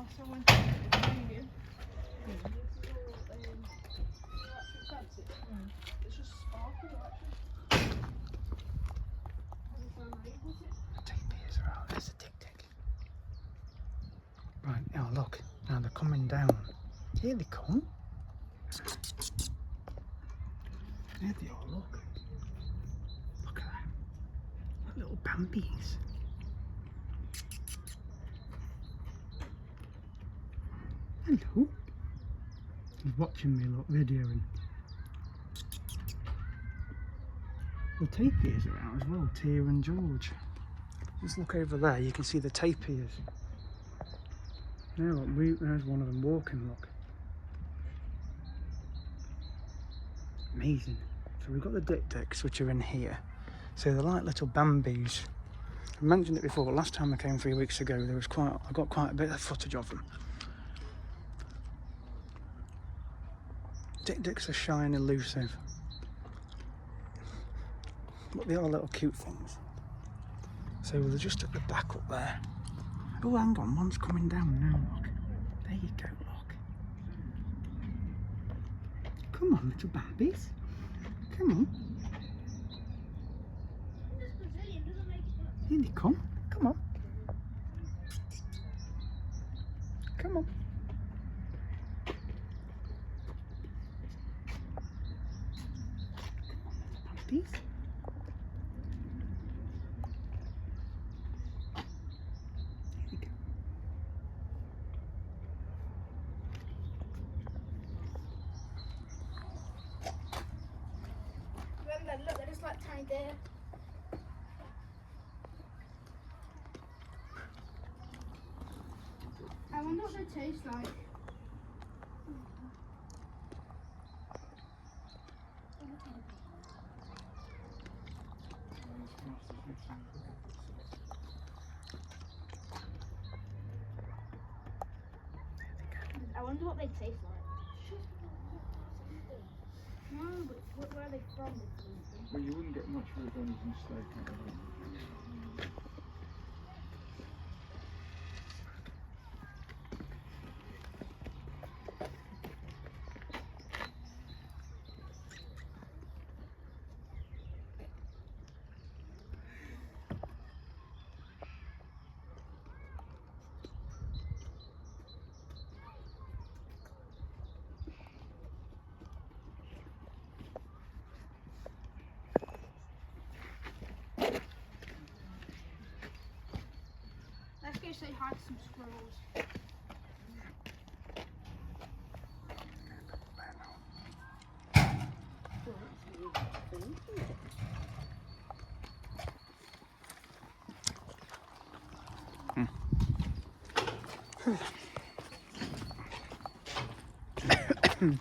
last time I went to the stadium. It's just sparkling electric. The tape ears are out. There's a Dik Dik. Right, now look. Now they're coming down. Here they come. There they are, look. Look at that. Like little Bambies. Hello. He's watching me, look, videoing. The tapirs are out as well, Tia and George. Just look over there, you can see the tapirs. Now look, there's one of them walking, look. Amazing. So we've got the Dik Diks, which are in here. So they're like little Bambies. I mentioned it before, but last time I came 3 weeks ago, I got quite a bit of footage of them. Dik Diks are shy and elusive, but they are little cute things. So they're just at the back up there. Oh, hang on, one's coming down now, look. There you go, look. Come on, little Bambies. Come on. Here they come. Come on. Come on. Bambies. Look, they're just like tiny there. I wonder what they taste like. I wonder what they taste like. No, but where are they from? Well, you wouldn't get much for a venison steak out of them. Let's go say hi to some squirrels. Hmm.